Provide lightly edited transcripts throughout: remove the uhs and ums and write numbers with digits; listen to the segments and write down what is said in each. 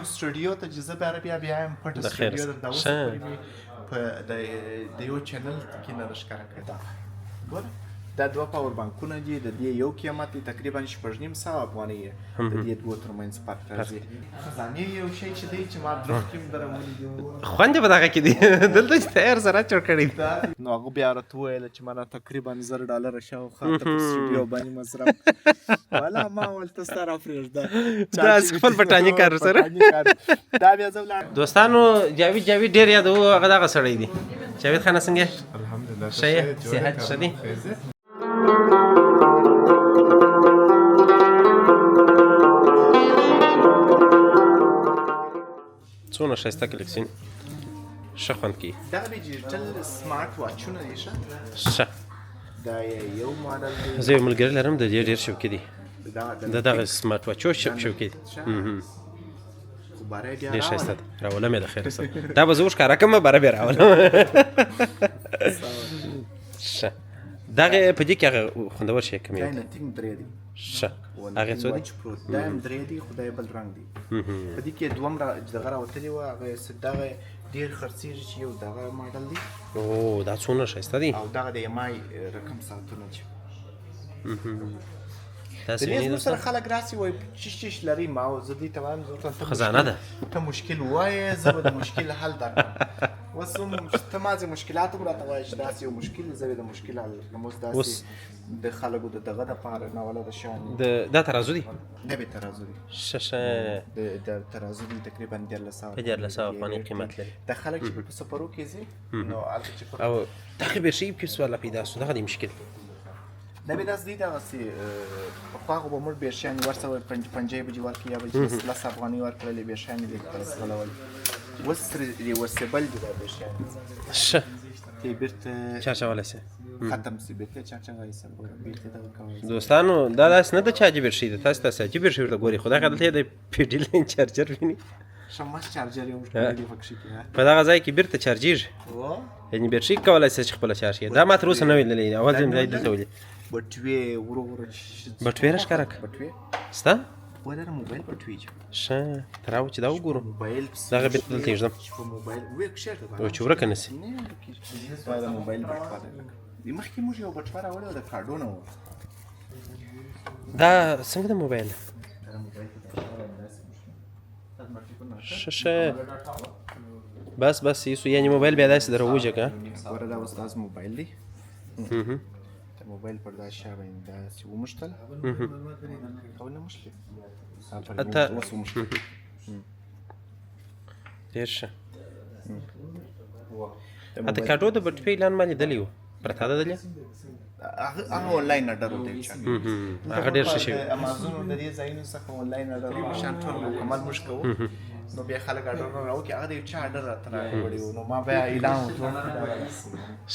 یو سټوډیو ته چې زه بیا یم پټ سټوډیو درته اوس په د یو چینل کې نه ښکاره کړی ګوره دا 2 پاور بانکونه دي د دې یو قیمت دی تقریبا 9.5 افغانۍ د دې دوه ترمنځ فرق راځي خزانې یو شی چې دی چې ما درو کې در ولیدو خوند په دغه کې دی دلته چې تیار سره چور کړی نو هغه بیا راته وویل چې ما تقریبا $1000 شاوخوا ته په سټوډیو باندې مصرف والا ما ولته ستاره پرېږده دا خپل پټاني کار سره دا بیا زه ولاړم دوستانو جاوید ډېر یادو هغه دغه سړی دی جاوید خان څنګه الحمدلله ښه صحت ښه دی څونه ښایسته کلکسیون ښه خوند کوي دا ډیجیټل سمارټ واچونه دي ښه دا یو ماډل دی زه یو ملګری لرم د دې ډېر شوقي دی د دغه سمارټ واچو شوقي دی ډېر ښایسته دی راوله مې د خیره سره دا به زه اوس ښکاره کړم باره بیا راولم ښه دغه په دې کې هغه خوندور شی کوم دی ښه هغې څو دي دا هم 3 دي خو دا بل رنګ دی په دې کې دوم دغه راوتلي وه هغه دغه ډېر خرڅېږي چې یو دغه ماډل دی او دا څونه ښایسته دی او دغه د MI رقم ساعتونه چې تاسې زموږ سره خلک راسي وایي چیش لري ما زه دوی ته وایم خزانه ده ته مشکل ووایې زه به د مشکل حل درکړم اوس هم ته ما ځې مشکلات هم راته وایې چې داسې یو مشکل زه به د مشکل حل درکړم اوس داسې د خلکو د دغه دپاره ناوله د شیان دا ترازو دی دا به ترازو دی ښه د ترازو دی تقریبا 1100 په 1100 افغانۍ قیمت لري د خلک چې په سفرو کې ځي نو هلته چې او دغه به شي پیس والا پیدا سو دغه دی مشکل دا به داسې دی دغسې پخوا خو به موږ بېرشیانې ورسوه 50 بجې ورکړي یا به 10 افغانۍ ورکړلې بېرشیانې دې غولول اوس ریورسیبل دي دا بېرشیانې ښه ته یې بېرته چارجولی شي ختم شي بېرته یې چارجولی شي بېرته دغه کولی دوستانو دا داسې نه ده چې عجیب شي ده تاسو عجیب شي ورته ګورئ خو دغه دلته یې د پیډي لاین چارجر ویني ښه مست چارجر یې موږ کړی پکښې کې په دغه ځای کې بېرته چارجېږي یعنې بیټري کولی شي چې خپله چارج کړي دا ما تر اوسه نه وې لیدلی اول ځل مې دلته ولید بټوې ورو بټوې راښکاره کړه بټوې ستا ولره موبایل بټوې ښه ته راوړه چې دا وګورو موبایل دغه بېرته دلته یږدم په موبایل وې کښېږده او چې ورکه نه شي دا د موبایل بټوه ده مخکې موږ یو بټوه راوړې وه د کارډونه وه دا څنګه د موبایل ښه بس یسو یعنې موبایل بیا داسې در ووجه که ګوره دا اوس داسې موبایل دی د موبایل پر دا شا باندې داسې وموښتل او نه موښتلې اوس وموښتل ډېر ښه اته کاډو د بټوې اعلان ما لیدلی و پرته ده دلې هغه آنلاین اډر وته چې هغه ډېر ښه شوي امازون د دې ځایونو څخه آنلاین اډر شان ټول مکمل موږ کوو نو بیا خلک اډر راوکړي هغه د یو چا اډر راته راوړی و نو ما بیا اعلان وکړ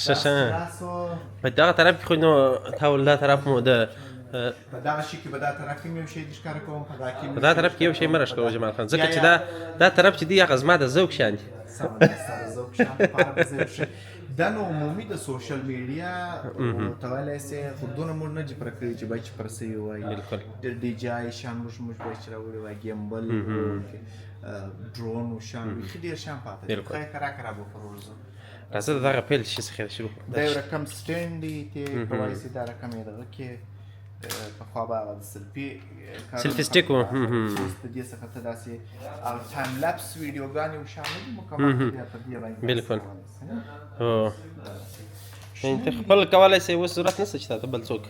ښه په دغه طرف کې خو نو تا ول دا طرف مو د په دغه شي کې به دا طرف کې یو شی د ښکاره کوم په دا طرف کې یو شی مه راښکوه جمال خان ځکه چې دا طرف چې دی هغه زما د ذوق شیان دي دا نو عمومي د سوشل میډیا ته ویلی سې خو دونه موږ نه جبره کړي چې باید چې پر څه یې وایي ډېر ډیجای شیان موږ باید چې راوړي وای ګیمبل ډرون و شیان بیخي ډېر شیان پاته دي خدای ته راکړه به پروزه راځه د دغه پیل شي څخه شروع کړو دا یو رقم سټینډ دی ته کولی سي دا رقم یې دغه کې پخوا به هغه د سلفي سټیک و د دې څخه ته داسې ټایم لاپس ویډیوګانې و شامل دي مکمل بیا په دې باندې بلکل یعنې ته خپل کولی شې اوس ضرورت نشته چې تا ته بل څوک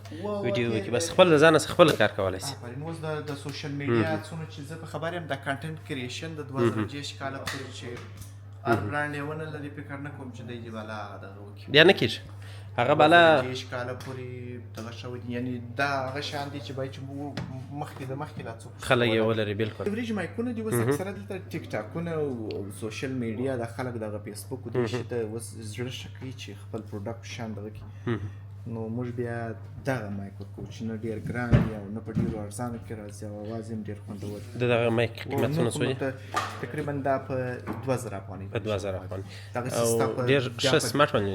ویډیو وکړي بس خپل د ځانه خپل کار کولی شي اوس د سوشل میډیا څونه چې زه په خبر یم د کنټنټ کریشن د 2023 کاله پورې چې هر برانډ یې ونه لري فکر نه کوم چې دی دې بالا دغه وکړي بیا نه کېږي هغه بالا 2023 کاله پورې دغه شوی دي یعنې دا هغه شیان دي چې باید چې مخکې لا څوک خلک یې ولري بلکل وریج مایکونه دي اوس اکثره دلته ټیک ټاکونه او سوشل میډیا د خلک دغه فیسبوک دې شي ته اوس زړه ښه کوي چې خپل پروډکټ شیان دغه کړي نو موږ بیا دغه مایک ورکوو چې نه ډېر ګران وي او نه په ډېرو ارزانه کې راځي او اواز یې هم ډېر خوندور د دغه مایک قیمتونه څو دي تقریبا دا په 2000 افغانۍ په 2000 افغانۍ دغه او سیستا په ډېر ښه سمارټ فون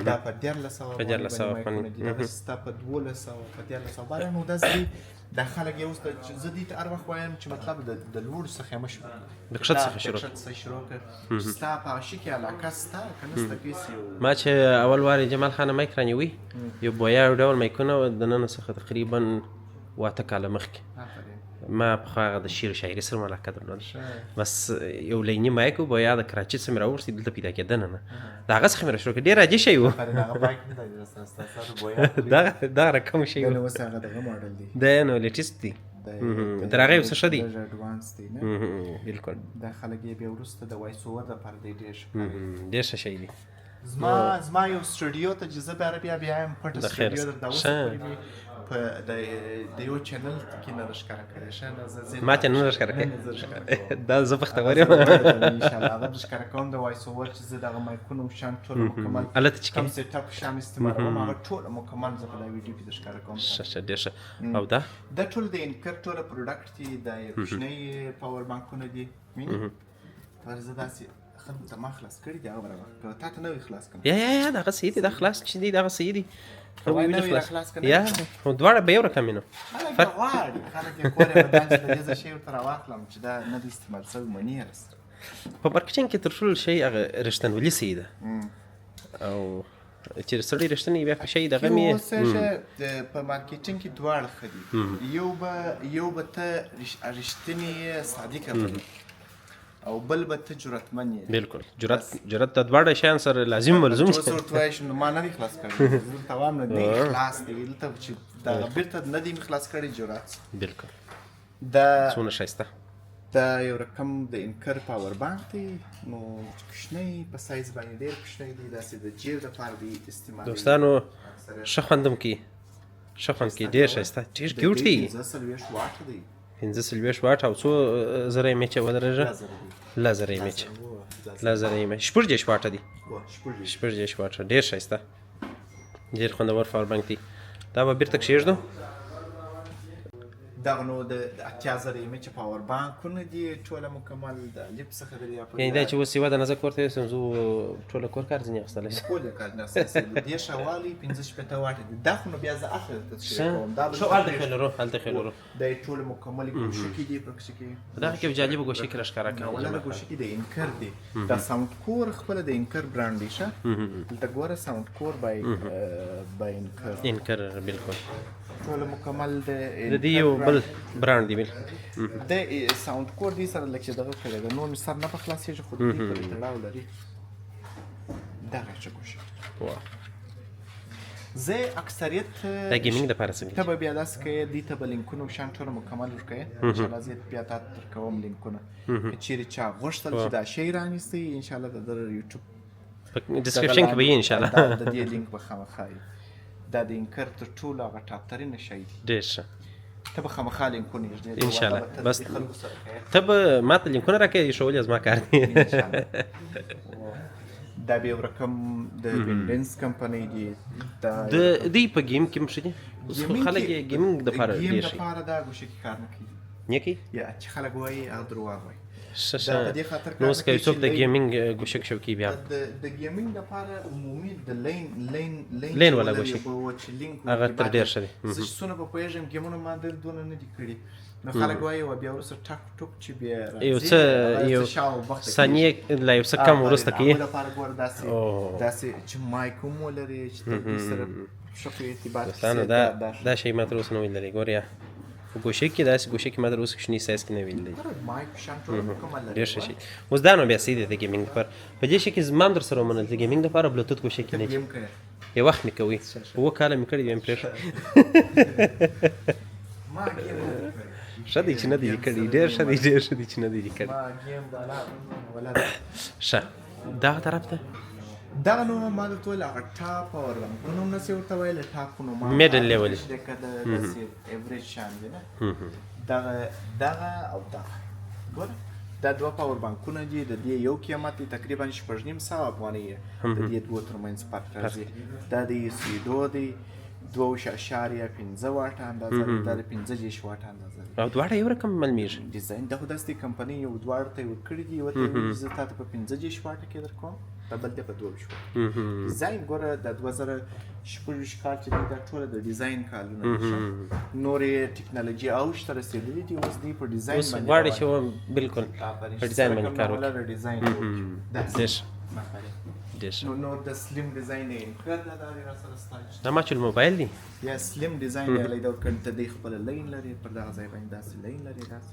دا په 1400 په 1400 افغانۍ دي دغه سیستا په 1200 په 1300 باندې نو داسې د خلک یو څه زه دې ته هر وخت وایم چې مطلب د لوړ څخه مشهور د کښت څخه شروع د کښت څخه شروع کړه ستا په هغه شي کې علاقه ستا که نه ستا پیسې ما چې اول وارې جمال خان مایک رانیوي یو بویا ډول مایکونه د نن څخه تقریبا 8 کاله مخکې ما په هغه د شعر شاعري سره علاقه درلوده بس یو لینی مایک و بویا د کراچۍ څخه مې راوړسي دلته پیدا کېده نه د هغه څخه مې را شروع کړه ډېر عادي شی و دا رقم شی و نو اوس هغه دغه موډل دی دا نو لیټیسټ دی تر هغه څه ښه دی اډوانس دی نه بالکل دا خلک یې بیا وروسته د وایس اوور دپاره دی ډېر ښه شی دی زما یو سټوډیو ته چې زه بیا یم پټ سټوډیو درته اوس په د یو چینل کې نه ښکاره کړی ښه نه زه ما ته نه ښکاره کړی دا زه بختور یم انشاءالله هغه ښکاره کوم د وایس اوور چې زه دغه مایکونه شان ټول مکمل هلته چې کوم سیټ اپ شان استعمالوم هغه ټول مکمل زه په دا ویډیو کې ښکاره کوم ښه ډېر ښه او دا ټول د انکر ټوله پروډکټ دي دا یو کوچنی پاور بانکونه دي وینې پر زه داسې خلکو ته ما خلاص کړي دي هغه برابر که تا ته نه وي خلاص کړم یا دغه صحیح دی دا خلاص چې دی دغه صحیح دی خلاص کړه یا دواړه به یو رقم وي نو فرق غواړي خلک یې کور یې بدل چې د دې شی ورته راواخلم چې دا نه د استعمال شوی منې رسته په مارکیټینګ کې تر ټولو شی هغه رښتینولي صحیح ده او چې سړی رښتینی بیا شی دغه مې په مارکیټینګ کې دواړه ښه دي یو به ته رښتینی صادق وي او بل به ته جرأتمن یې بالکل جرأت د دواړه شیان سره لازم ملزوم اوس ورته وایې چې ما نه دي خلاص کړی دلته وام نه دی خلاص دی دلته چې دغه بېرته نه دي مې خلاص کړی جرأت بالکل دا څونه ښایسته دا یو رقم د انکر پاور بانک دی نو کوچنی په سایز باندې ډېر کوچنی دی داسې د جیب دپاره دی استعمالوي دوستانو ښه خوند هم کوي ښه خوند کوي ډېر ښایسته ډېر کیوټ دی 1540 واټ دی 1540 واټ او څو زره ایمچ ودرېږه 1000 ایمچ 1000 ایمچ شپږ واټه دی شپږ واټه ډېر ښایسته ډېر خوندور پاور بانک دی دا به بیرته کښېږدو دغه نو د 8000 ایمچ پاور بانکونه دي ټوله مکمل د لیپ څخه د یعنې دا چې اوس یوه دانه زه کور ته یوسم زه ټوله کور کار ځینې اخیستلی شم ټوله کار نه اخیستلی د دې ښه والی 15 واټه دي دا خو نو بیا زه اخر ته تشریح کوم دا شو هلته ښه لرو هلته ښه لرو دا یې ټوله مکملې ګوشکې دي پکښې کې دغه کې جالبه ګوشکې راښکاره کړي اوله ګوشکې د انکر دي دا ساوند کور خپله د انکر برانډ دی ښه دلته ګوره ساوند کور بای انکر بالکل ټوله مکمل د دې یو بل برانډ دی بالکل د ساوند کور دی سره لکه دغه کړی ده نور مې سر نه په خلاصېږي خو د دې پورې تړاو لري دغه ښه ګوشک زه اکثریت دا ګیمینګ دپاره څه ته به بیا داسې کوې دې ته به لینکونه او شیان ټوله مکمل ورکوې انشاءالله زه بیا تا ته درکوم لینکونه که چیرې چا غوښتل چې دا شی رانیستی انشاءالله د ده یوټیوب په ډسکرپشن کې به یې انشاءالله د دې لینک به خامخا دا د انکر تر ټولو هغه ټاپترینه شی دی ډېر ښه ته به خامخا لینکونه یږدې انشاءالله بس ته به ما ته لینکونه راکړې ایښول یې زما کار دی دا به یو رقم د وینډنس کمپنۍ دی د دوی په ګیم کې هم ښه دي خلک یې ګیمینګ دپاره ډېر ښه دپاره دا ګوشکې کار نه کوي نه کوي یا چې خلک وایي هغه دروغ وایي ښه نو اوس که یو څوک د ګیمینګ ګوشک شوقي بیا د ګیمینګ دپاره عمومي د لین والا ګوشک هغه تر ډېر ښه دی زه چې څونه به پوهېږم ګیمونه ما دونه نه دي کړي نو خلک وایي بیا وروسته ټک ټوک چې بیا یو څه یو ثانیې لا یو څه کم وروسته کوي هغه دپاره ګوره داسې چې مایک هم ولري چې ته دې سره ښه په ارتباط دوستانو دا شی ما تر اوسه نه ویلی ګوره یا په ګوشک کې داسې ګوشک کې ما تر اوسه کوچني سایز کې نه ویلی ډېر ښه شي اوس دا نو بیا صحیح دی د ګیمینګ دپاره په دې شي کې زما هم در سره ومنل د ګیمینګ دپاره بلوتوت ګوشک کې نه یو وخت مې کوي 7 کاله مې کړي ویم پرېښه ښه دی چې نه دی کړي ډېر ښه دی چې نه دی کړي ښه دغه طرف ته دغه نو ما درته ویل هغه ټاپ پاور بانکونه هم نسې ورته ویلی ټاپونه میډل لیول چې لکه داسې ایوریج شان دی نه دغه او دغه ګوره دا دوه پاور بانکونه دي د دې یو قیمت دی تقریبا 1500 افغانۍ د دې دوه ترمنځ فرق راځي دا د ایسیدو دی 2.15 واټه اندازه لري، دا د 15 واټه اندازه لري. او دواړه یو رقم معلومیږي؟ ډیزاین دغه داسې کمپنۍ یو دواړه ته یې ورکړي دي، یوه ته یې ویلي زه تا ته په 15 واټه کې در کوم، دا بل دی په 22 واټه. ډیزاین ګوره د 2016 کال چې دی دا ټوله د ډیزاین کالونه دي، نورې ټکنالوژي اوج ته رسېدلي دي، اوس دوی په ډیزاین اوس باندې غواړي چې بالکل په ډیزاین باندې کار وکړي. ډیزاین نو د سلیم ډیزاین یې انکار دا را سره ستا دا ما چې موبایل دی یا سلیم ډیزاین یې لیدا ورکړ ته دی خپل لین لري، پر دغه ځای باندې داسې لین لري، داسې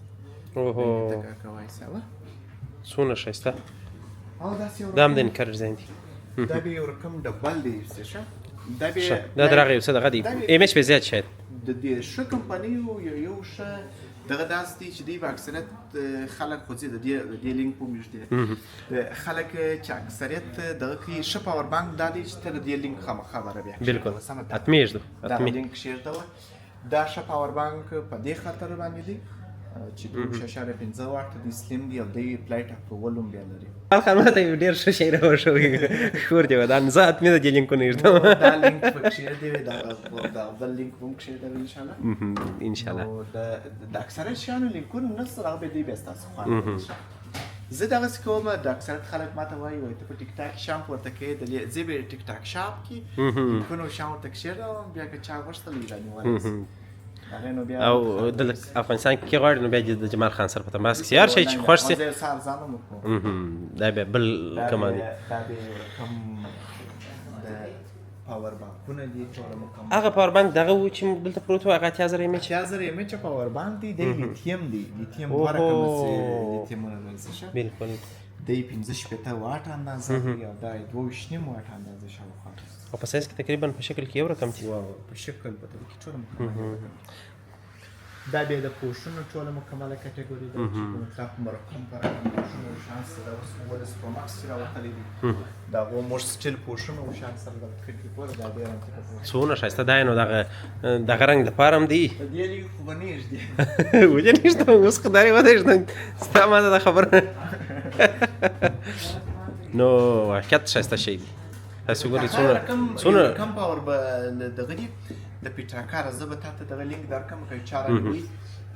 اوهو تکا کوي سوا څونه ښایسته. او داسې دا هم د انکار ډیزاین دی. دا به یو رقم ډبل دی څه دا به دا درغه یو څه دغه دی ایمج په زیات شاید د دې ښه کمپنۍ یو ښه دغه داسې دی چې دوی به اکثریت خلک خو د دې لینک په میږدي خلک چې اکثریت دغه کې ښه پاور بانک دا دی چې ته د دې لینک خامخا به بیا بالکل اتمیږدو دا لینک شیرته دا ښه پاور بانک په دې خاطر باندې دی چې 2.15 واټه د سلیم دی او د فلایټ اپروول هم بیا لري. خان ماته یو ډېر ښه شی راوښوي خور دی دا نه ذات مې د دې لینکونه ایږدم دا لینک پکې دی دا بل لینک هم پکې دی ان شاء الله د اکثریت شیانو لینکونه نه سره به دی بیا ستاسو خوا زه دغسې کوم د اکثریت خلک ماته وایي ته په ټیک ټاک شام ورته کوې زه به ټیک ټاک شاپ کې لینکونه شام ورته کښېږدم بیا که چا غوښتل یې رانیولی او د افغانستان کې غواړي نو بیا د جمال خان سره په تماس کې هر شی چې خوښ شي دا بیا بل کوم دی پاور بانکونه دي ټول مکمل. هغه پاور بانک دغه و چې دلته پروت و هغه 8000 ایم ایچ 8000 ایم ایچ پاور بانک دی د لیتیم دی لیتیم ورکه لیتیمونه لري بالکل د 15 واټ اندازه دی او دا 2.5 واټ اندازه شاوخوا او په سایز کې تقریبا په شکل کې یو رقم دی. په شکل په دې کې ټول مکمل دا به د پوښتنو ټول مکمله کټګوري ده چې مطلب مرکم پر پوښتنو شانس دا اوس ولس په ماکس سره وتلې دي دا و مور سټیل پوښتنو شانس سره د کټګوري په دا ډیر څونه ښایسته دی نو دغه رنګ د پارم دی د دې لیک خو نشته وجه نشته اوس خدای وته ستا ما ته خبره نو حقیقت ښایسته شی دی تاسو ګورئ څونه کم پاور به دغه دی د پیټراکار زه به تاسو دغه لینک درکم که چاره دی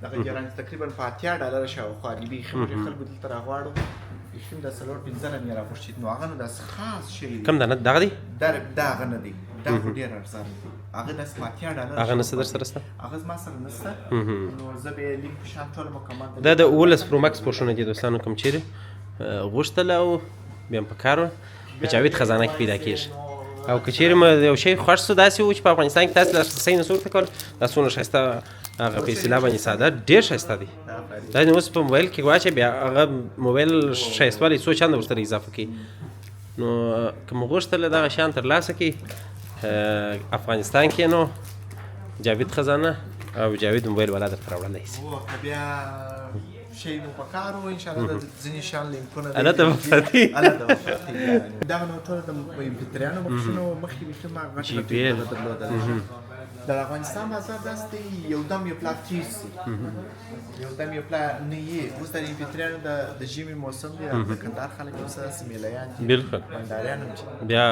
دغه جران تقریبا په $80 شاوخوا دی به خلکو دلته راغواړو کوم د سلور 15 نه راپورشید نو هغه د خاص شی کم دغه دی دغه نه دی دا خو ډیر ارزان دی هغه د $80 هغه نه در سره سره هغه ما سره نشته نو زه به لینک شان ټول مکمل دا د ولس پرو ماکس پورشن دي دوستانو کوم چیرې غوښتل او بیا په کارو په جاوید خزانه کې پیدا کیږي او کچېرې مې یو شی خوښ سو داسې و چې په افغانستان کې تاسو لاسرسی نه صورت کول دا څونه ښایسته هغه په اصطلاح باندې ساده ډېر ښایسته دی دا اوس په موبایل کې واچې بیا هغه موبایل ښایستوالی څو چنده ورسره اضافه کړي نو که مو غوښتل دغه شیان ترلاسه کړي افغانستان کې نو جاوید خزانه او جاوید موبایل والا درته راوړلی شي بیا شی مو پکارو ان شاء الله د ځینې شان لینکونه اله ته وفتي دا نو ټول د امپیتریانو مخشنو مخکې چې ما غږ درلوده د افغانستان بازار داسې یو دم یو پلا تیز یو دم یو پلا نه یې اوس د امپیتریانو د ژمي موسم دی د کندهار خلک اوس سیملیان دي بالکل بنداریان بیا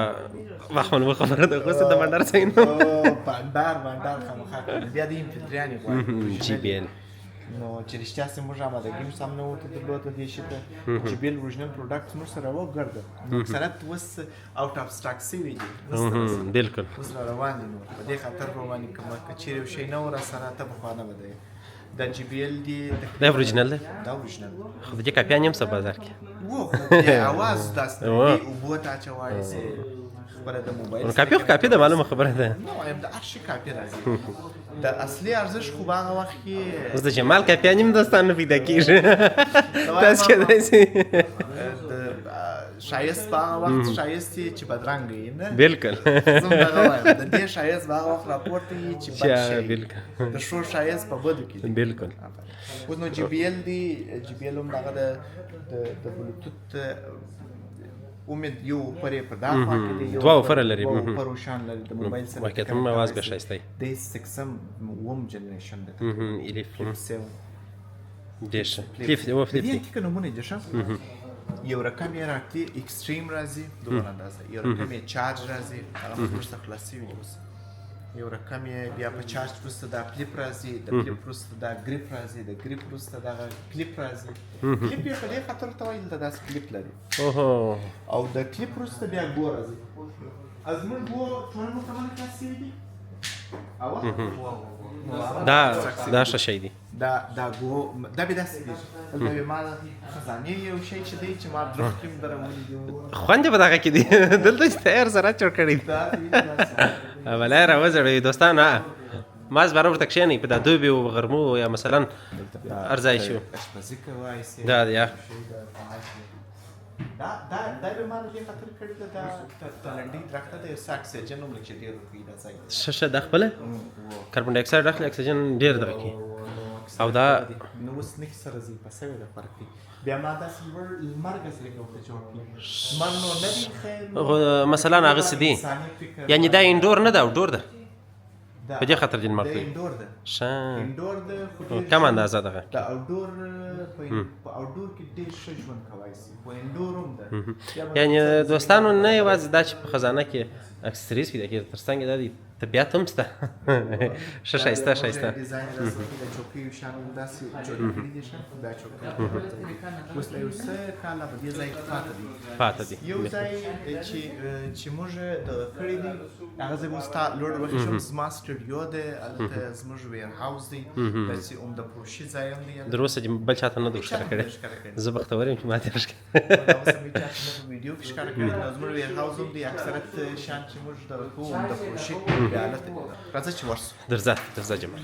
واخونه خبره ده اوس د بندر څنګه بندر خامخا بیا د امپیتریان غواړي جی بی ال نو چې رښتیا سم موږ آمادګي هم سم نه ورته درلوده دې شي ته چې بیل اوریجنل پروډکټ موږ سره وګرځه اکثریت اوس اوټ اف سټاک سوي دي بالکل اوس روان دي نو په دې خاطر روان دي کومه کچېرې شي نه ور سره ته په خانه بده د جی بی ال دی دا اوریجنل دی دا اوریجنل خو دې کاپیان هم په بازار کې وو اواز داسې او بو ته چوي سي خبره د موبایل کاپی د معلومه خبره ده نو ایم د ارشي کاپی راځي د اصلي ارزش خو هغه وخت کې اوس د جمال کاپیان هم داستانه پیدا کیږي تاسو کې داسې شایست هغه وخت شایست چې بدرنګ یې نه بالکل زه دا وایم د دې شایست هغه وخت راپورته یې چې بد شي بالکل د شو شایست په بدو کې بالکل اوس نو جی بی ال دی جی بی ال هم هغه د بلوتوت امید یو پرې په دا خوا کې دی یو دوه وفره لري پروشان لري د موبایل سره واقعیت هم आवाज به ښایسته د 6 وم جنریشن ده الیف 7 دیش فلیپ دی و فلیپ دی کې نمونه دي شه یو رقم یې راکړي ایکستریم راځي دوه اندازه یو رقم یې چارج راځي هغه موږ ته خلاصي وي اوس یو رقم یې بیا په چارج وروسته دا فلیپ راځي د فلیپ وروسته دا ګریپ راځي د ګریپ وروسته دغه کلیپ راځي کلیپ یې په دې خاطر ته وایي دلته داسې کلیپ لري او د کلیپ وروسته بیا ګو راځي زموږ ګو ټوله مکمل کلاس شوي دي دا ښه شی دی دا ګو دا بیا داسې کېږي دلته بیا ما خزانې یو شی چې دی چې ما درخت کې هم درولي دي خوند یې په دغه کې دی دلته چې تیار زراعت جوړ کړی دی ولی راوځړوي دوستانو ما زبره ورته کښېنئ په دا دوبي و غرمو یا مثلا هر ځای شي اشپزي کوای سي دا دی دا به ما د دې خاطر کړي ده دا تلنډي درخته د یو څه اکسیجن هم لږ ډېر ورکوي دا ځای ښه دا خپله کاربن ډای اکساید اخلي اکسیجن ډېر دغه کوي او دا نو اوس نکس سره ځي په سوی د فرق دی بیا ما داسې لوړ لمر ګسرې ورته جوړ کړي لمر نو نه دی خیر مثلا هغه څه دي یعنې دا انډور نه ده اوټډور ده په دې خاطر دې لمر کوي انډور ده ښه انډور ده کم اندازه دغه د اوټډور په اوټډور کې ډېر ښه ژوند کوای شي خو انډور هم ده یعنې دوستانو نه یوازې دا چې په خزانه کې اکسسریز پیدا کېږي تر څنګ دا دی طبیعت هم شته ښه ښایسته ښایسته ډیزاین راځي د چوکیو شان هم داسې جوړ کړي دي ښه دا چوکۍ اوس له یو څه کاله په دې ځای کې پاته دي یو ځای چې موږ دغه کړی دي هغه ځای اوس تا لوړ وښیم زما سټوډیو دی هلته زموږ ویر هاوس دی داسې عمده فروشي ځای هم دی تر اوسه چې بل چاته نه دی ښکاره کړی زه بختور یم چې ما تېره ښکاره اوس مې چاته نه په ویډیو کې ښکاره کړی نو زموږ ویر هاوس هم دی اکثرت شیان چې موږ دغه کوو عمده فروشي بیا هلته راځه چې ورسو درځه جمال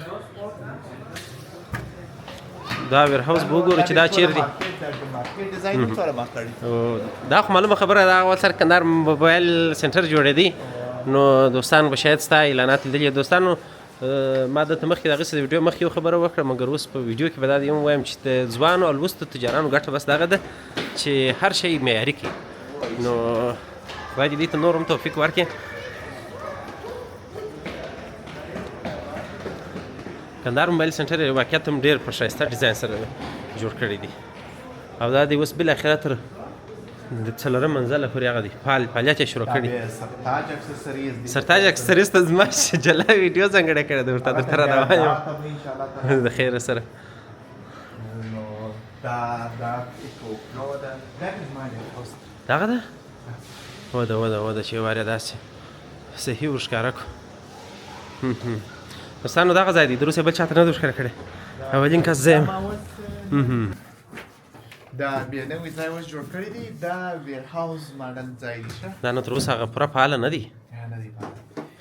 دا ویر هاوس به وګورو چې دا چیرې دی دا خو معلومه خبره ده اول سر کندهار موبایل سنټر جوړېدی نو دوستان به شاید ستا اعلانات لیدلي دوستانو ما دلته مخکې د هغې څه د ویډیو مخکې یو خبره وکړه مګر اوس په ویډیو کې به دا یم ووایم چې د ځوانو او لوستو تجارانو ګټه بس دغه ده چې هر شی معیاري کړي نو خدای دې دې ته نور هم توفیق ورکړي کندهار موبایل سنټر یې واقعیت هم ډېر په ښایسته ډیزاین سره جوړ کړی دی او دا دی اوس بالاخره تر د څلورم منزله پورې هغه دی فعالیت یې شروع کړي سرتاج اکسسریز ته زما جلا ویډیو ځانګړې کړې ده ورته درته را روان یم د خیره سره دغه ده وده چې وارې داسې صحیح ورښکاره کړو دوستانو دغه ځای دی د روسیې بل چاته نه دی ښکاره کړی اولین کس زه یم دا بیا نوی ځای اوس جوړ کړی دی دا ویر هاوس ماډل ځای دی ښه دا نو تر اوسه هغه پوره فعاله نه دی نه دی ښه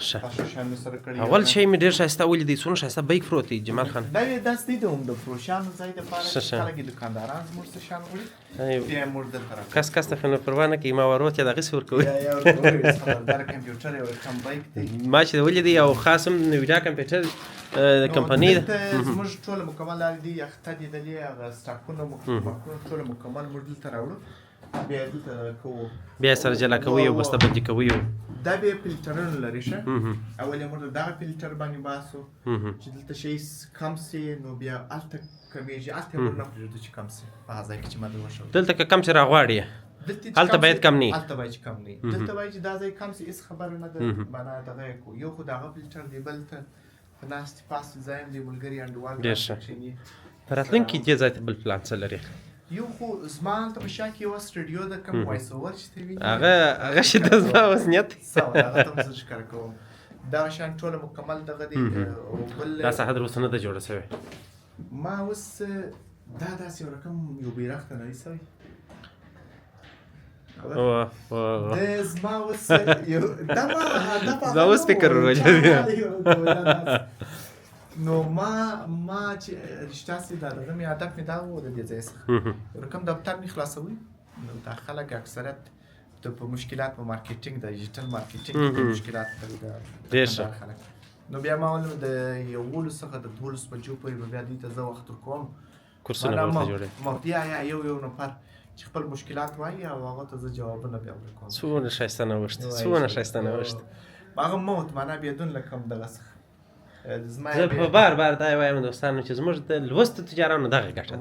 تاسو شان سره کړی اول شی مې ډېر ښایسته ولیدی څومره ښایسته بیک پروت دی جمال خان دا یې داسې دی د عمده فروشانو ځای دپاره چې خلک یې دوکانداران زموږ څه شان وړي بیا یې موږ دلته راکړو کس ته خو نو پروا نه کوي ما وروت یې دغسې ورکوي خبردار کمپیوټر یو کم بیک دی ما چې ولیدی او خاص هم نویډا کمپیوټر کمپنۍ ده زموږ ټوله مکمل لارې دي اخته لیدلې هغه سټاکونه ټوله مکمل موږ دلته راوړو بیا دلته کوو بیا سره جلا کوي او بسته بندي کوي دا بیا فلټرونه لري ښه اول یې موږ دغه فلټر باندې باسو چې دلته شی کم سي نو بیا هلته کمیږي هلته موږ نه پرېږدو چې کم سي په هغه ځای کې چې ما درته وښودل دلته که کم چې راغواړي هلته باید کم نه وي هلته باید چې کم نه وي دلته باید چې دا ځای کم سي هېڅ خبره نه ده معنا دغه یې کوو یو خو د هغه فلټر دی بل ته په ناستې پاستې ځای هم دی ملګري انډوال ډېر ښه په راتلونکي کې دې ځای ته بل پلان څه لري یو خو زما هلته په شا کې یوه سټوډیو ده کوم وایس اوور چې ته وینې هغه شي د زما اوس نیت سمه ده هغه ته هم زه ښکاره کوم دغه شیان ټوله مکمل دغه دی او بل دا ساحه در اوسه نه ده جوړه شوې ما اوس دا داسې یو رقم یو بیرغ ته نه دی سوی زما اوس یو زما اوس فکر وروجه نو ما چې رښتیا سي دا دغه مې هدف مې دا و د دې ځای څخه رقم دفتر مې خلاصوي نو دا خلک اکثریت په مشکلات په مارکیټینګ د ډیجیټل مارکیټینګ په مشکلات کوي ډېر ښه نو بیا ما ول د 11 څخه د 12 بجو پورې به بیا دې ته زه وخت ورکوم کورسونه به ورته جوړوي مفتی یو نفر چې خپل مشکلات وایي او هغه ته زه جوابونه بیا ورکوم څومره ښایسته نوښت هغه موت معنا بیا دون لکم دغه څخه زما زه په بار بار دا وایم دوستانو چې زموږ د لوستو تجارانو دغه ګټه ده.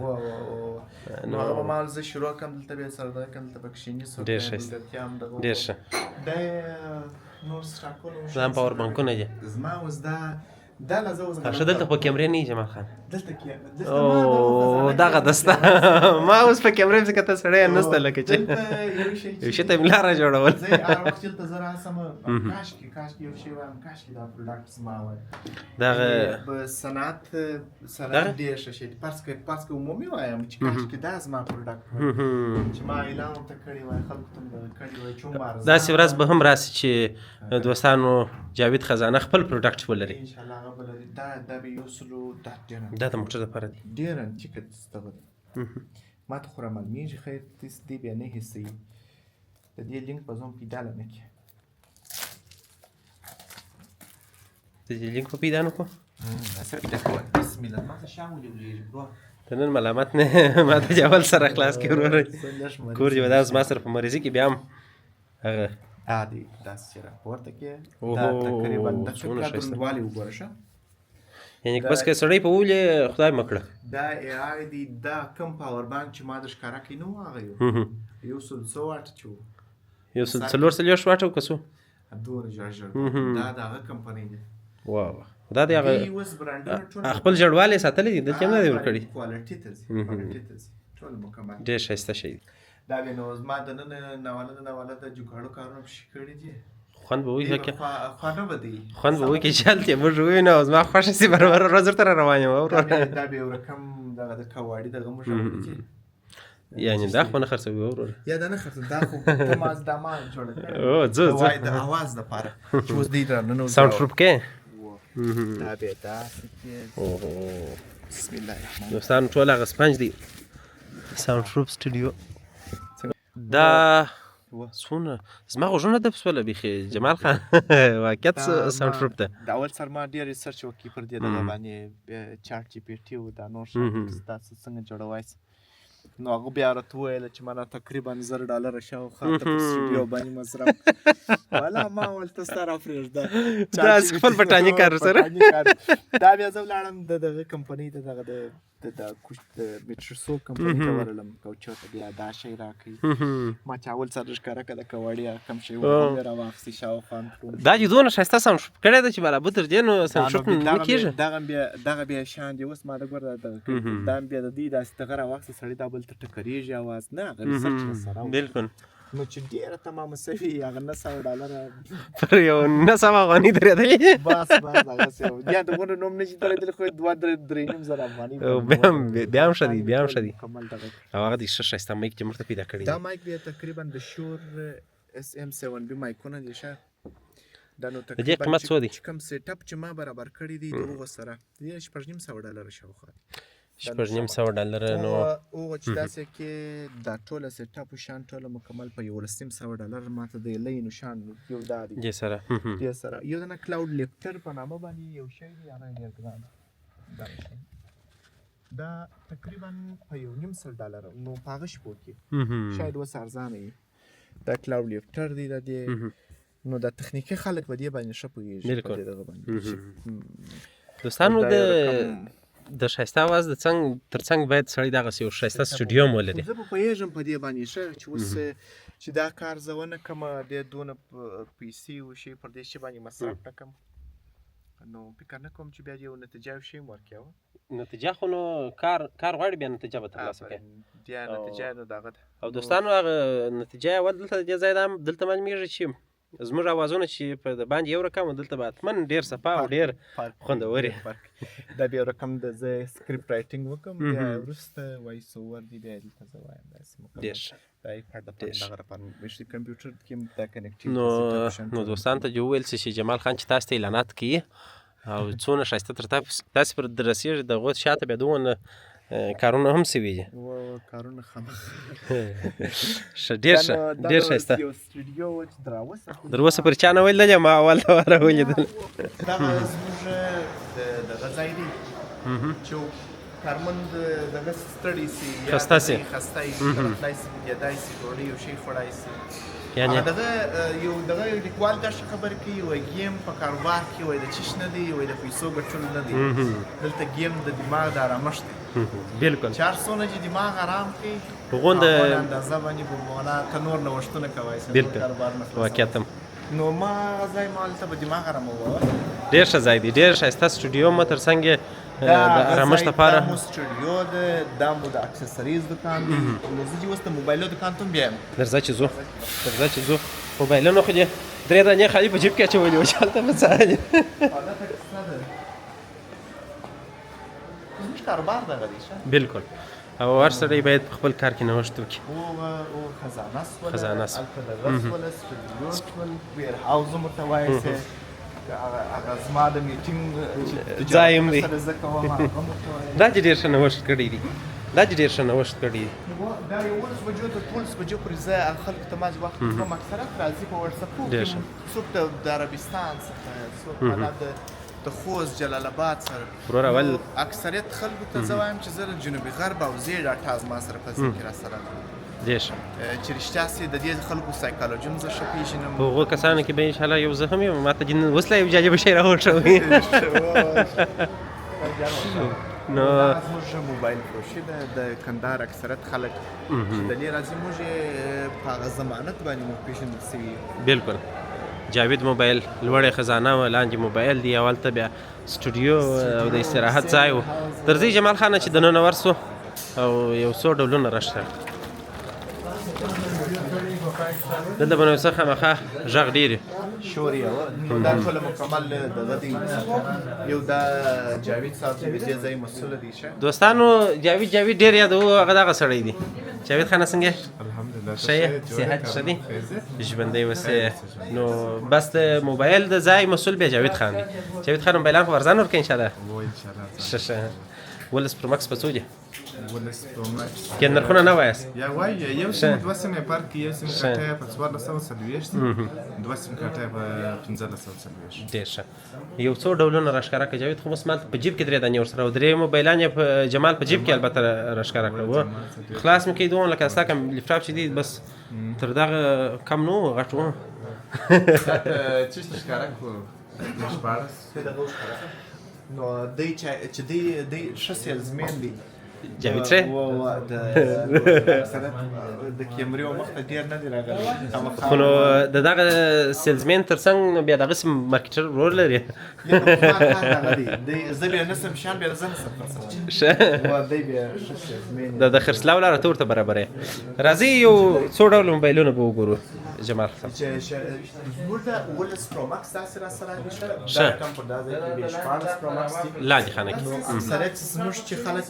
نو هغه به مال زه شروع کړم دلته بیا سره دغه کړم دلته به کښېني ډېر ښایسته. ډېر ښه. دا نور څه ټاکلو دا هم پاور بانکونه دي. زما اوس دا لا زه اوس ښه دلته خو کیمرې نه وي جمال خان. دلته او دغه دسته ما اوس په کیمرې پسې کته سړی نسته لکه چې یو شي ته مې لاره جوړول. زه هغه وخت دلته زه راسم کاشکې یو شی وایم کاشکې دا پروډکټ زما وای دغه په صنعت سره ډېر ښه شی فرض کړئ عمومي وایم چې کاشکې دا زما پروډکټ وای چې ما اعلان ورته کړی وای خلکو ته مې کړی وای چومبار داسې ورځ به هم راسي چې دوستانو جاوید خزانه خپل پروډکټ ولري. انشاءالله هغه به لري. دا به یو سلو دا ډېر دا د موټر لپاره دی. ډېر ټیکټ دغه دی ما ته خو رامعلومېږي خیر دې بیا نه حسوي د دې لینک به زه هم پیدا نه کړي د دې لینک په پیدا نه کړو. بسم الله ما ته شام ولېږي برو ته نن ملامت نه ما ته جوال سره خلاص کړې وروره کور جو دا زما سره په مریضي کې بیا هم هغه عادي داسې چې راپورته کې دا تقریبا د فکر دروندوالی وګوره ښه یعنی بس که سړی په ولې خدای مکړه دا ای آی دی دا کم پاور بانک چې ما د ښکاره کړی نه و هغه یو سل څو واټ چې و یو سل څلور څلوېښت واټه وکسو دومره ژړ دا د هغه کمپنۍ دی. واه دا دی هغه خپل جوړوالی ساتلی دي دلته هم نه دی ورکړي. کوالټي ته ځي ټول مکمل ډېر ښایسته شی دی. دا بیا نو زما د نن نواله د جوګاړو کارونه پکښې کړي دي. خوند به وي لکه خوانده به دی خوند به وي که چې هلته موږ ووینو او زما خوښه سي برابر ورځ ورته را روان یم وروره. دا بیا یو رقم دغه د کواړي دغه موږ راوړي یعنی دا خو نه خرڅوي وروره یا دا نه خرڅوي دا خو ته دا ما جوړه کړې او ځه د اواز دپاره چې اوس دی درننه ساوند پروف کې دا بیا داسې کې بسم الله الرحمن دوستانو ټول هغه سپنج دی ساوند پروف سټوډیو. دا څونه زما غوږونه ډب شوله بیخي جمال خان واقعیت ساوند پروف ده. د اول سر ما ډېر ریسرچ وکړي پر دې دغه باندې چاټ جی پی ټي او دا نور ستاسو څنګه جوړوای سي نو هغه بیا راته وویله چې ما تقریبا $1,000 شاوخوا ته په سټوډیو باندې مصرف والا ما ویل ته ستا راپرېږده دا خپل بټاني کار سره دا بیا زه ولاړم د دغه کمپنۍ ته دغه د میټرسو کمپنۍ ته ورغلم کوچو ته بیا دا شی راکړي ما چې اول سر ښکاره کړه د کوړی کم شی و را واخیستې شاوخوا دا چې دونه ښایسته ساوند پروف کړی ده چې برابر تر دې نو ساوند پروف نه کېږي. دغه بیا شان دی اوس ما د ګوره دا بیا د دې داسې دغه راواخیسته سړی دا بل ته ټکرېږي اواز نه هغه ریسرچ سره بلکل نو چې ډېره تمامه سوي هغه $900 پر یو 900 افغاني درېدلې بس هغسې یا دغونه نوم نه شي درېدلی خو 2-3.5 افغاني بیا هم ښه دي بیا هم ښه دي او هغه د ښه ښایسته مایک چې موږ ته پیدا کړی دا مایک بیا تقریبا د شور SM7B مایکونه دي ښه دا نو د دې قیمت څو دی؟ چې کوم سیټ اپ چې ما برابر کړی دی د هغو سره د $950 شاوخوا $950 نو هغه چې داسې کې دا ټوله سیټ اپ شان ټوله مکمل په $1,500 ماته د لینو شان یو دا دی دې سره یو د نه کلاود لیفټر په نامه باندې یو شی دی هغه ډېر ګران دا تقریبا په $1,500 نو په هغه شپو کې شاید اوس ارزانه وي دا کلاود لیفټر دی د دې نو دا تخنیکي خلک په دې باندې ښه پوهېږي په دغه باندې دوستانو د ښایسته اواز د تر څنګ باید سړی دغسې یو ښایسته سټوډیو هم ولري. زه به پوهېږم په دې باندې ښه چې اوس چې دا کار زه ونه کړم ډېر دونه پیسې وشي پر دې شي باندې مصرف نه کړم نو فکر نه کوم چې بیا یو نتیجه یو شی م ورکوه نتیجه خو نو کار غواړي بیا نتیجه به ترلاسه کړي بیا نتیجه نو دغه ده او دوستانو هغه نتیجه اول دلته د دې ځای دلته معلومېږي چې زموږ اوازونه چې په د باندې یو رقم دلته به حتما ډېر صفا او ډېر خوندور دا بیا یو رقم د زه سکرپټ رایټینګ وکړم بیا وروسته وایس اوور دی بیا دلته زه وایم داسې ډېر ښه دا ایپاډ دپاره دغه لپاره مې کمپیوټر کې هم دا کنیکټیویټي نو دوستانو ته وویل سي چې جمال خان چې تاسو ته اعلانات کوي او څونه ښایسته تر تاسې پر رسېږي د هغو شاته بیا دونه کارونه هم سوي دي کارونه ښه ډېر ښایسته یو سټوډیو و چې در اوسه پر چا نه ویل دی ما اول ته ولیدل دغه زموږ دغه ځای دی چوک کارمند دغه ستړي سي خسته سي. خسته سي تلای سي کېدای سي ډوډۍ یو شی خوړای سي یعنی دغه لیکوال دا خبر کوي وای گیم په کاروبار کې وای د چیش نه دی وای د پیسو ګټل نه دی دلته گیم د دماغ د آرامښت دی بالکل 400 نه چې دماغ آرام کوي غوند اندازه باندې په معنا تنور نوښتونه کوي بالکل کاروبار نه واقعیت نو ما ځای مال ته په دماغ آراموه ډېر ښه ځای دی ډېر ښایسته سټوډیو مو تر څنګ د آرامښت لپاره دا مو سټوډیو ده دا مو د اکسسوریز دکان دی نو زه چې اوس د موبایلو دکان ته بیم درځه چې ځو موبایلونه خو دې 3 دانې خالي په جیب کې اچولي وو چې هلته به څه دي زموږ کاروبار دغه دی ښه بالکل او هر سړی باید په خپل کار کې نوښت وکړي او خزانه سوله خزانه هلته دغه سوله سټوډیو شول ویرهاوز هم ورته وایي هغه زما د میټینګ ځای هم دی سره زه کوم هغه هم ورته وایي دا چې ډېر ښه نوښت کړی دی دا چې ډېر ښه نوښت کړی دی دا 11 بجو ته 12 بجو پورې زه خلکو ته ماځ وخت کوم اکثریت راځي په واتساپ ډېر کې ښه. څوک د عربستان څخه څوک معنا د خوست جلال آباد سره ورور اول اکثریت خلکو ته زه وایم چې زه د جنوبي غرب او زیډ ډاټا زما سره په ذکر سره ډېر ښه چې رښتیا سي د دې خلکو سایکالوجي هم زه ښه پیژنم په هغو کسانو کې به انشاءالله یو زه هم یم ماته جن اوس لا یو جالبه شی راوښوي نو زموږ موبایل فروشي د کندهار اکثریت خلک د دې راځي موږ په هغه ضمانت باندې مو پیژندل سوي بالکل جاوید موبایل لوړې خزانه و لاندې موبایل دی اول ته بیا سټوډیو او د استراحت ځای و درځي جمال خانه چې دننه ورسو او یو څو ډولونه راشته دلته به نو څه خامخا غږ ډېر شور یې دا ټوله مکمل دغه دی یو دا جاوید صاحب چې د دې ځای مسؤل دی شه دوستانو جاوید ډېر یادوو هغه دغه سړی دی جاوید خانه څنګه الحمدلله ښه صحت ښه دی ژوندی اوسې نو بس د موبایل د ځای مسؤل بیا جاوید خان دی جاوید خان موبایلان خو ارزان ورکوي انشاءالله و ان شاء الله ښه ولس پرو مکس په څو دي ولس په مکس کې نرخونه نه وایاست یا وای یو سیم دوه سیم پر کې یو سیم کټه په 1440 دوه سیم کټه په 1540 ډېر ښه یو څو ډولونه راښکاره کړه جاوید خو اوس مالته په جیب کې 3 دانې ورسره و 3 موبایلان یې په جمال په جیب کې البته راښکاره کړه خلاص مې کړي دوه لکه ستا کوم لیپټاپ چې دی بس تر دغه کم نو غټ و چې ښکارا کو شپارس نو دی چې دی ښه سیلزمین دی جاوید ښه د کیمریو مخ ته ډېر نه دی راغلی خو نو د دغه سیلزمین تر څنګ بیا دغسې مارکیټر ورور لري زه بیا نسم شان بیا زه نسم ښه دی بیا ښه سیلزمین د خرڅلاو لاره ته ورته برابرې راځئ یو څو ډول موبایلونه به وګورو جمال صاحب زموږ د 11 پرو ماکس داسې را سره دی ښه. دا رقم په دا ځای کې بیا 14 پرو ماکس دی لاندې خانه کې اکثریت زموږ چې خلک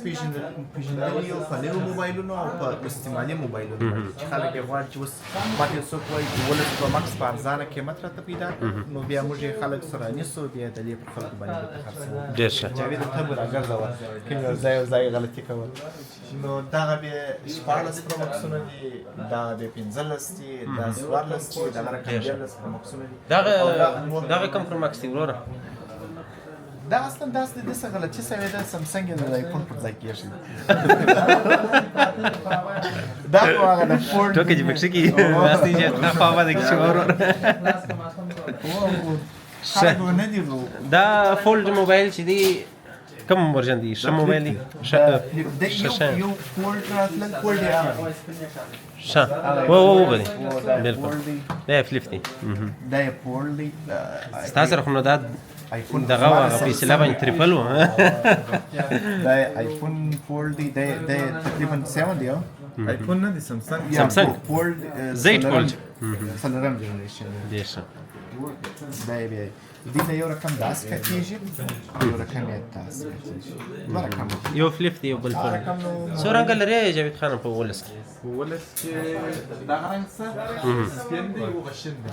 پیژندلي یو په نویو موبایلونو او په استعمالي موبایلونو باندې چې خلک یې غواړي چې اوس ماته یو څوک وایي چې 11 پرو ماکس په ارزانه قیمت راته پیدا کړه نو بیا موږ یې خلک سره نیسو بیا د دې پر خلکو باندې درته خرڅوو ډېر ښه جاوید ته به راګرځوه کوم یو ځای غلطي کول نو دغه بیا 14 پرو ماکسونه دي دغه بیا 15 دي دا 14 دي دغه رقم 14 پرو ماکسونه دي دغه کوم پرو ماکس دی وروره دا اصلا داسې د څه غلطي سوې ده سمسنګ یې د آیفون پر ځای کېږي دا خو هغه د فورډ ټوکې چې پکښې کېږي داسې چې دا خوا باندې کې چې ورور خلک ونه دي دا فولډ موبایل چې دی کوم ورژن دی ښه موبایل دی ښه یو فولډ راتلل فولډ یې ښه وګورئ بالکل دا یې فلپ دی دا یې فولډ دی ستا سره خو نو دا آیفون دغه هغه فیصله باندې تریپل و دا آیفون فولډ دی دا تقریبا 7 دی آیفون نه دي سامسنګ سامسنګ فولډ زیټ فولډ څلورم جنریشن ډېر ښه دا یې بیا دې ته یو رقم داسې کټېږي یو رقم یې داسې کټېږي دوه رقم یو فلپ دی یو بل فولډ څو رنګه لري جاوید خان په ولس کې ولس کې دا رنګ څه سپین دی او غشن دی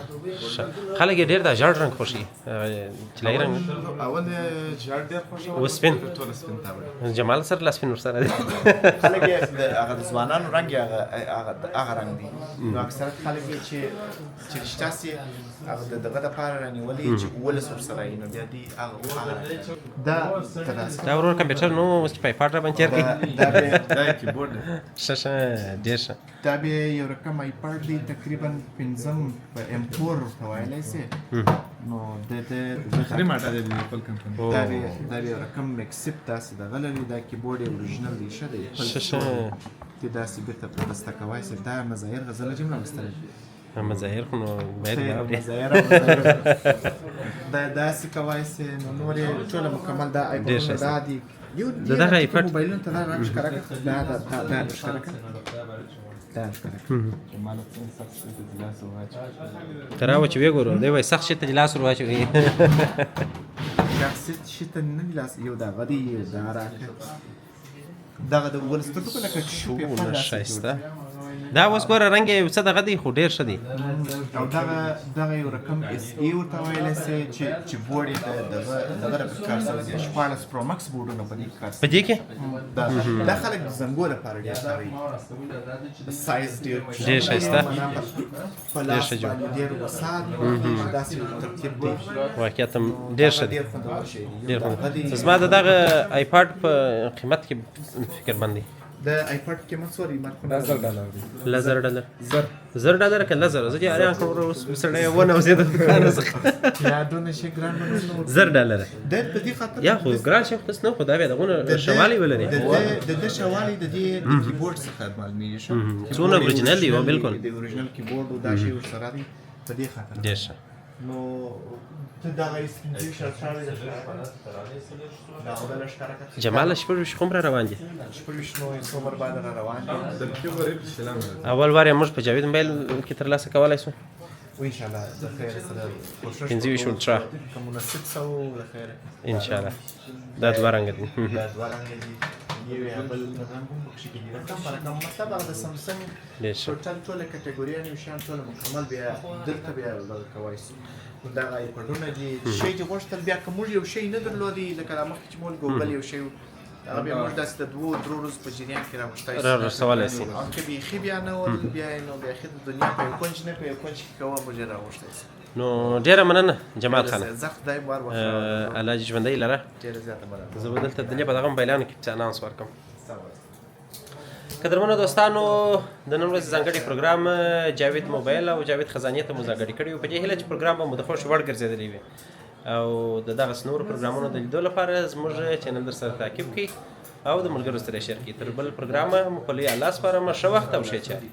خلک یې ډېر دا ژړ رنګ خوښوي طلایي رنګ اول جاړ ډېر خوښ او سپین ټول سپین تاوړي جمال سره لاس سپین ورسره دی خلک یې هغه د ځوانانو رنګ یې هغه رنګ دی نو اکثریت خلک یې چې رښتیا سي هغه د دغه دپاره رانیولې چې 11 ورسره یي نو بیا دې هغه دا ته دا ورور کمپیوټر نو اوس چې په آیپاډ راباندې تېر کړي دا بیا دا کیبورډ دی. ښه ډېر ښه دا بیا یو رقم آیپاډ دی تقریبا 5 په M4 ورته ویلی سي نو د خري ماټا دی د خپل کمپنۍ. دا بیا یو رقم مکسپ داسې دغه لري دا کیبورډ یې اوریجنل دی ښه دی ښه دې داسې بېرته پرسته کوای سي دا مظاهر غزله جمله مستند مظاهر خو نو باید بیا اوري دا داسې کوای سي نو نور یې ټوله مکمل دا آیپاډونه دا دي د دغه آیپاډ موبایلونو ته دا راښکاره کړه دا راښکاره کړه دا ښکاره کړه ماله څنګه سخت شي ته د لاس ورواچوي ته راوچې ویې ګورو دی وایي سخت شي ته دې لاس ور واچوي شخصیت شي ته نه دي لاس یو دغه دی دا راکړه دغه د ولستو په لکه شو څونه ښایسته دا اوس ګوره رنګ یې څه دغه دی خو ډېر ښه دی او دغه یو رقم اس ای ورته ویلی سي چې بورډ یې دغه په کار سوی دی 16 پرو مکس بورډونه په دې کې کار په دې کې دا خلک د زنګو لپاره ډېر کاروي سایز ډېر ښایسته په لاس باندې ډېر وسعت داسې یو ترتیب دی واقعیت هم ډېر ښه دی ډېر خوندور شی دی ډېر خوندور زما د دغه آیپاډ په قیمت کې فکر بند دی د آیپاډ قیمت څو دی $10 لزر ډالر زر ډالر که لزر زه چې اریان کړو اوس سړی ونه وزېده دوکانه څخه یادونه شي ګران نه زر ډالره د په دې خاطر یا خو ګران شي خو نه خو دا بیا دغونه شوالی ولري د شوالی د دې کیبورډ څخه معلومیږي شو څونه اوریجنل دی بالکل د اوریجنل کیبورډ او دا شی ورسره دی په دې خاطر ډېر ښه نو ته دا غي سپینځي شاړې دا ولله ښکارا کړه جمال شپږ خو را روان دي شپږ نو څومره بعد را روان دي د کیو غریب سلام اول وار موږ په جاوید موبایل کې ترلاسه کولای شو و ان شاء الله د خیر سره کوشش 25 الټرا کوم مناسب سو د خیر ان شاء الله دا دوه رنګ دي دا دوه رنګ دي یو بل رنګ هم پکې دي رقم پر رقم مطلب د سامسنګ ډېر ښه ټول کټګوري نه شان ټول مکمل بیا دلته بیا کوي دا آیپاډونه دي شی چې غوښتل بیا کوم یو شی نه درلودي لکه مخکې چې مول ګوګل یو شی هغه بیا موږ داسې د 2-3 ورځې په جریان کې راوښتای را رسولی سي که بیخي بیا نه ول بیا نو بیخي د دنیا په یو کونج نه په یو کونج کې کوه موږ راوښتای سي نو ډېره مننه جمال خانه زه خدای بار وکړه الله دې ژوندی لره ډېره زیاته مننه زه به دلته د دې په دغه موبایلانو کې څه اناونس ورکړم قدرمنو دوستانو د نن ورځې ځانګړی پروګرام جاوید موبایل او جاوید خزانې ته مو ځانګړی کړی و په دې هیله چې پروګرام به مو د خوښې وړ ګرځېدلی وي او د دغسې نورو پروګرامونو د لیدو لپاره زموږ چینل در سره تعقیب کړئ او د ملګرو سره یې شیر کړئ تر بل پروګرامه مو په لوی الله سپارم ښه وخت او ښې چارې